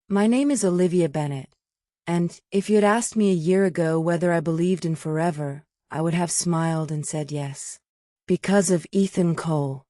My name is Olivia Bennett, and if you had asked me a year ago whether I believed in forever, I would have smiled and said yes. Because of Ethan Cole.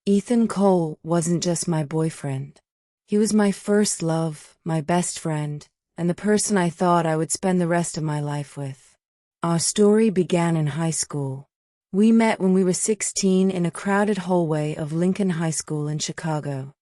Ethan Cole wasn't just my boyfriend. He was my first love, my best friend, and the person I thought I would spend the rest of my life with. Our story began in high school. We met when we were 16 in a crowded hallway of Lincoln High School in Chicago.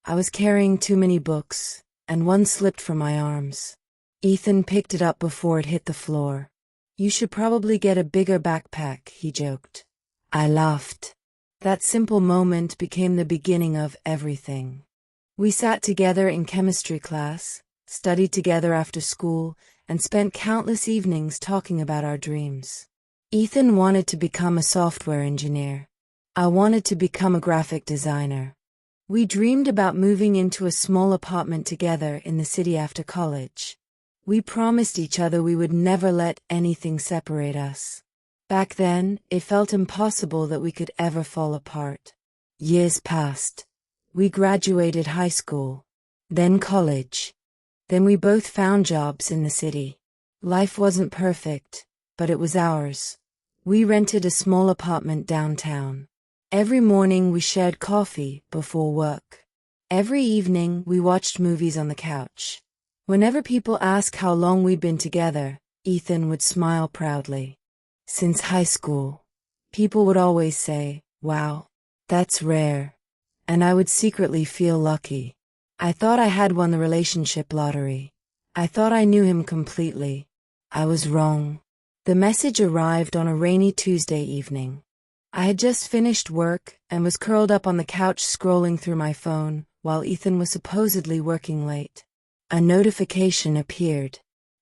I was carrying too many books, and one slipped from my arms. Ethan picked it up before it hit the floor. "You should probably get a bigger backpack," he joked. I laughed. That simple moment became the beginning of everything. We sat together in chemistry class, studied together after school, and spent countless evenings talking about our dreams. Ethan wanted to become a software engineer. I wanted to become a graphic designer. We dreamed about moving into a small apartment together in the city after college. We promised each other we would never let anything separate us. Back then, it felt impossible that we could ever fall apart. Years passed. We graduated high school, then college. Then we both found jobs in the city. Life wasn't perfect, but it was ours. We rented a small apartment downtown. Every morning we shared coffee before work. Every evening we watched movies on the couch. Whenever people asked how long we'd been together, Ethan would smile proudly. "Since high school." People would always say, "Wow, that's rare." And I would secretly feel lucky. I thought I had won the relationship lottery. I thought I knew him completely. I was wrong. The message arrived on a rainy Tuesday evening. I had just finished work and was curled up on the couch scrolling through my phone while Ethan was supposedly working late. A notification appeared.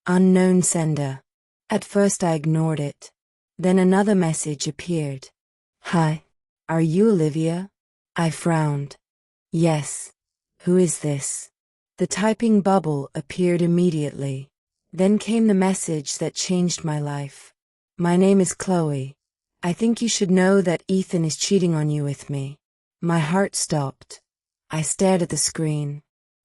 Unknown sender. At first I ignored it. Then another message appeared. "Hi. Are you Olivia?" I frowned. "Yes. Who is this?" The typing bubble appeared immediately. Then came the message that changed my life. "My name is Chloe. I think you should know that Ethan is cheating on you with me." My heart stopped. I stared at the screen.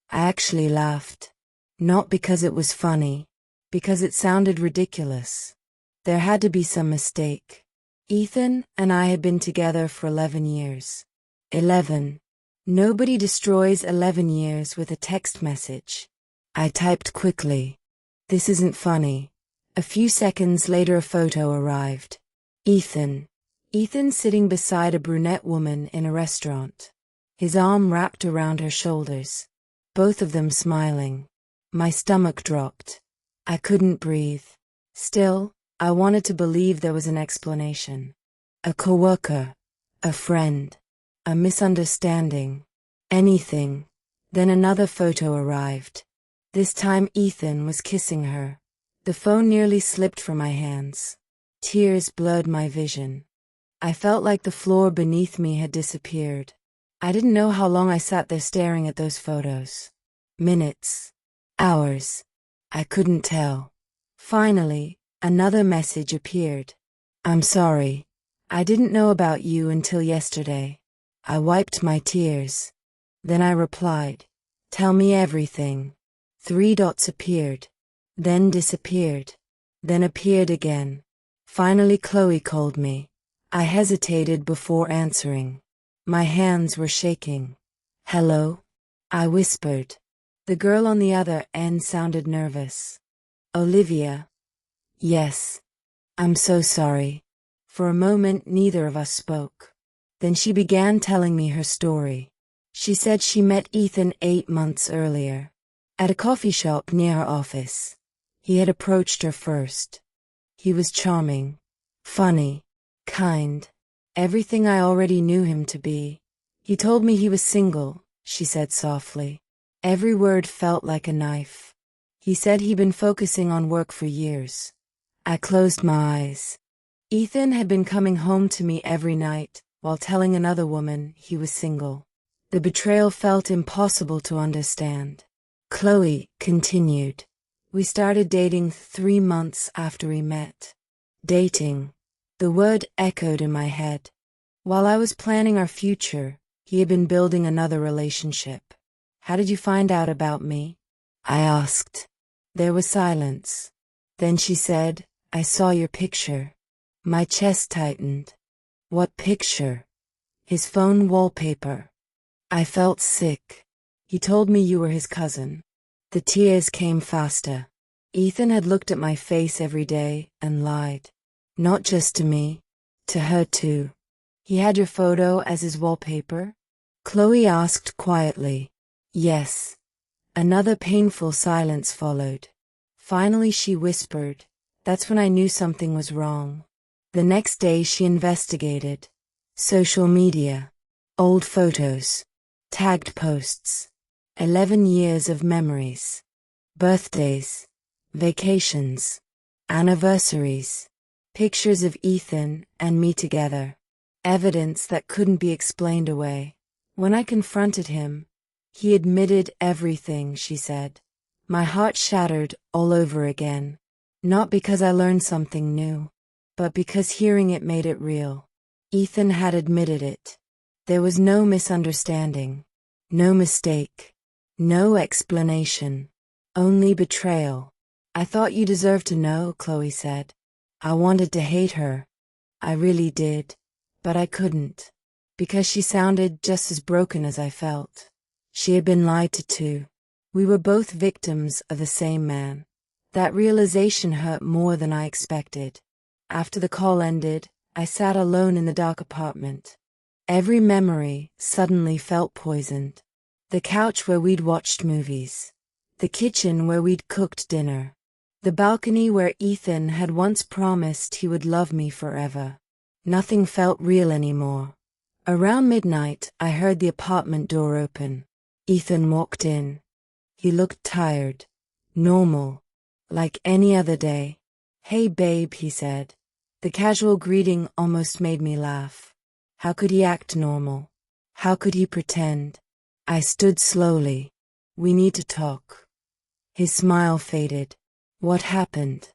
I actually laughed. Not because it was funny, because it sounded ridiculous. There had to be some mistake. Ethan and I had been together for 11 years. 11. Nobody destroys 11 years with a text message. I typed quickly. "This isn't funny." A few seconds later a photo arrived. Ethan. Ethan sitting beside a brunette woman in a restaurant. His arm wrapped around her shoulders. Both of them smiling. My stomach dropped. I couldn't breathe. Still, I wanted to believe there was an explanation. A coworker. A friend. A misunderstanding. Anything. Then another photo arrived. This time Ethan was kissing her. The phone nearly slipped from my hands. Tears blurred my vision. I felt like the floor beneath me had disappeared. I didn't know how long I sat there staring at those photos. Minutes. Hours. I couldn't tell. Finally, another message appeared. "I'm sorry. I didn't know about you until yesterday." I wiped my tears. Then I replied, "Tell me everything." 3 dots appeared. Then disappeared. Then appeared again. Finally Chloe called me. I hesitated before answering. My hands were shaking. "Hello?" I whispered. The girl on the other end sounded nervous. "Olivia?" "Yes." "I'm so sorry." For a moment neither of us spoke. Then she began telling me her story. She said she met Ethan 8 months earlier. At a coffee shop near her office. He had approached her first. He was charming. Funny. Kind. Everything I already knew him to be. He told me he was single, she said softly. Every word felt like a knife. He said he'd been focusing on work for years. I closed my eyes. Ethan had been coming home to me every night, while telling another woman he was single. The betrayal felt impossible to understand. Chloe continued. We started dating 3 months after we met. Dating. The word echoed in my head. While I was planning our future, he had been building another relationship. "How did you find out about me?" I asked. There was silence. Then she said, I saw your picture. My chest tightened. What picture? His phone wallpaper. I felt sick. He told me you were his cousin. The tears came faster. Ethan had looked at my face every day and lied. Not just to me, to her too. He had your photo as his wallpaper? Chloe asked quietly. Yes. Another painful silence followed. Finally she whispered. That's when I knew something was wrong. The next day she investigated. Social media. Old photos. Tagged posts. 11 years of memories. Birthdays. Vacations. Anniversaries. Pictures of Ethan and me together. Evidence that couldn't be explained away. When I confronted him, he admitted everything, she said. My heart shattered all over again. Not because I learned something new, but because hearing it made it real. Ethan had admitted it. There was no misunderstanding. No mistake. No explanation. Only betrayal. I thought you deserved to know, Chloe said. I wanted to hate her. I really did. But I couldn't. Because she sounded just as broken as I felt. She had been lied to too. We were both victims of the same man. That realization hurt more than I expected. After the call ended, I sat alone in the dark apartment. Every memory suddenly felt poisoned. The couch where we'd watched movies. The kitchen where we'd cooked dinner. The balcony where Ethan had once promised he would love me forever. Nothing felt real anymore. Around midnight, I heard the apartment door open. Ethan walked in. He looked tired. Normal. Like any other day. Hey babe, he said. The casual greeting almost made me laugh. How could he act normal? How could he pretend? I stood slowly. We need to talk. His smile faded. What happened?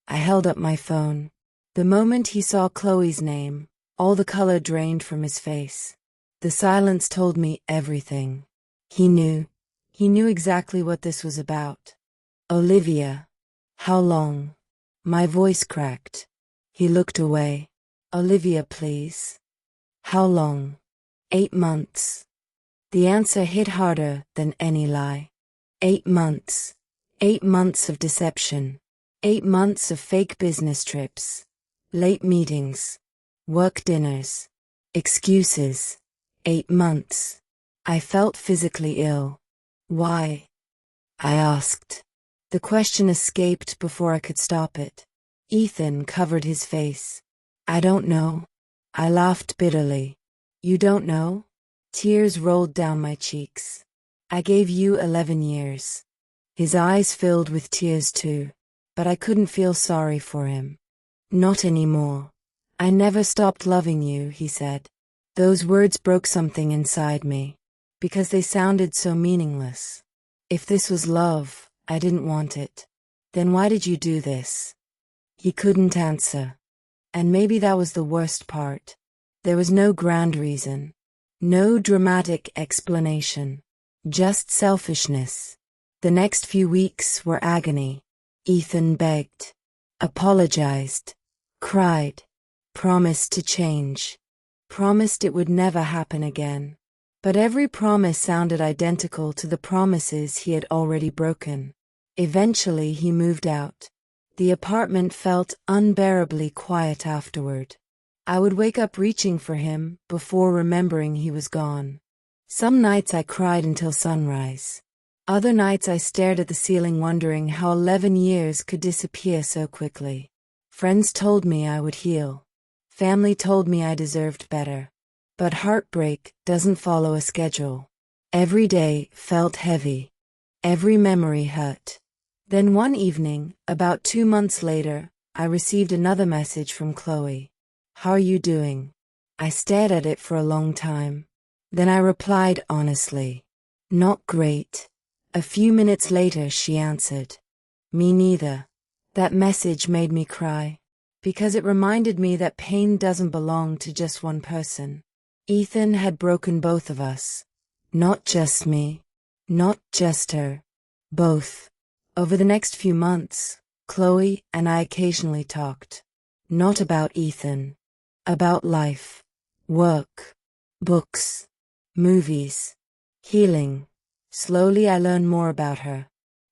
I held up my phone. The moment he saw Chloe's name, all the color drained from his face. The silence told me everything. He knew. He knew exactly what this was about. Olivia. How long? My voice cracked. He looked away. Olivia, please. How long? 8 months. The answer hit harder than any lie. 8 months. 8 months of deception. 8 months of fake business trips. Late meetings. Work dinners. Excuses. 8 months. I felt physically ill. Why? I asked. The question escaped before I could stop it. Ethan covered his face. I don't know. I laughed bitterly. You don't know? Tears rolled down my cheeks. I gave you 11 years. His eyes filled with tears too, but I couldn't feel sorry for him. Not anymore. I never stopped loving you, he said. Those words broke something inside me, because they sounded so meaningless. If this was love, I didn't want it. Then why did you do this? He couldn't answer. And maybe that was the worst part. There was no grand reason. No dramatic explanation. Just selfishness. The next few weeks were agony. Ethan begged. Apologized. Cried. Promised to change. Promised it would never happen again. But every promise sounded identical to the promises he had already broken. Eventually he moved out. The apartment felt unbearably quiet afterward. I would wake up reaching for him before remembering he was gone. Some nights I cried until sunrise. Other nights I stared at the ceiling wondering how 11 years could disappear so quickly. Friends told me I would heal. Family told me I deserved better. But heartbreak doesn't follow a schedule. Every day felt heavy. Every memory hurt. Then one evening, about 2 months later, I received another message from Chloe. How are you doing? I stared at it for a long time. Then I replied honestly. Not great. A few minutes later she answered. Me neither. That message made me cry. Because it reminded me that pain doesn't belong to just one person. Ethan had broken both of us. Not just me. Not just her. Both. Over the next few months, Chloe and I occasionally talked. Not about Ethan. About life. Work. Books. Movies. Healing. Slowly I learned more about her.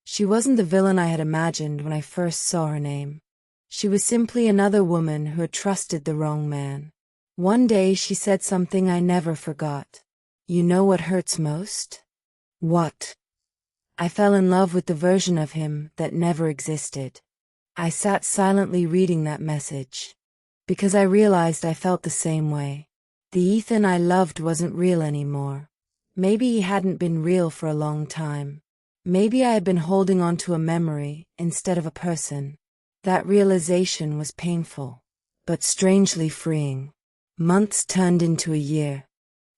She wasn't the villain I had imagined when I first saw her name. She was simply another woman who had trusted the wrong man. One day she said something I never forgot. You know what hurts most? What? I fell in love with the version of him that never existed. I sat silently reading that message. Because I realized I felt the same way. The Ethan I loved wasn't real anymore. Maybe he hadn't been real for a long time. Maybe I had been holding on to a memory instead of a person. That realization was painful, but strangely freeing. Months turned into a year.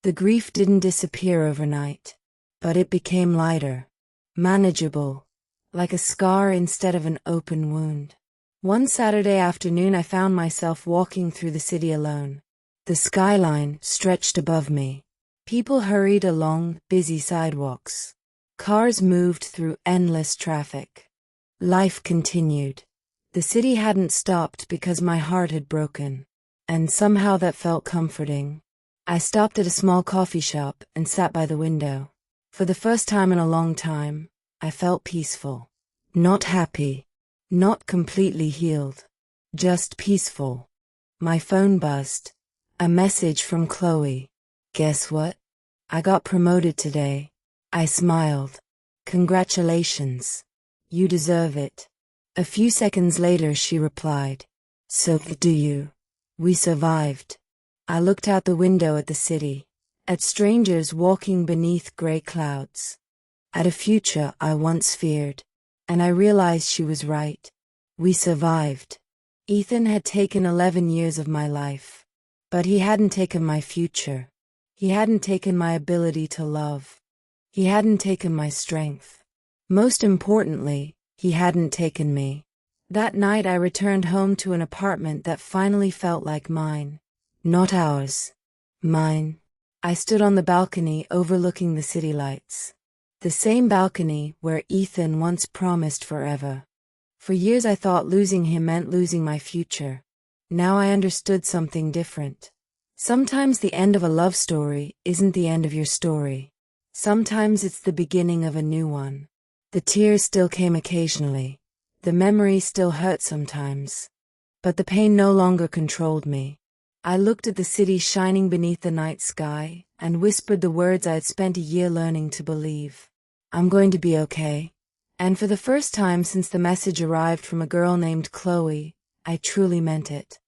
The grief didn't disappear overnight, but it became lighter, manageable, like a scar instead of an open wound. One Saturday afternoon I found myself walking through the city alone. The skyline stretched above me. People hurried along busy sidewalks. Cars moved through endless traffic. Life continued. The city hadn't stopped because my heart had broken. And somehow that felt comforting. I stopped at a small coffee shop and sat by the window. For the first time in a long time, I felt peaceful. Not happy. Not completely healed. Just peaceful. My phone buzzed. A message from Chloe. Guess what? I got promoted today. I smiled. Congratulations. You deserve it. A few seconds later she replied. So do you. We survived. I looked out the window at the city, at strangers walking beneath gray clouds, at a future I once feared, and I realized she was right. We survived. Ethan had taken 11 years of my life, but he hadn't taken my future. He hadn't taken my ability to love. He hadn't taken my strength. Most importantly, he hadn't taken me. That night I returned home to an apartment that finally felt like mine. Not ours. Mine. I stood on the balcony overlooking the city lights. The same balcony where Ethan once promised forever. For years I thought losing him meant losing my future. Now I understood something different. Sometimes the end of a love story isn't the end of your story. Sometimes it's the beginning of a new one. The tears still came occasionally. The memory still hurt sometimes. But the pain no longer controlled me. I looked at the city shining beneath the night sky and whispered the words I had spent a year learning to believe. I'm going to be okay. And for the first time since the message arrived from a girl named Chloe, I truly meant it.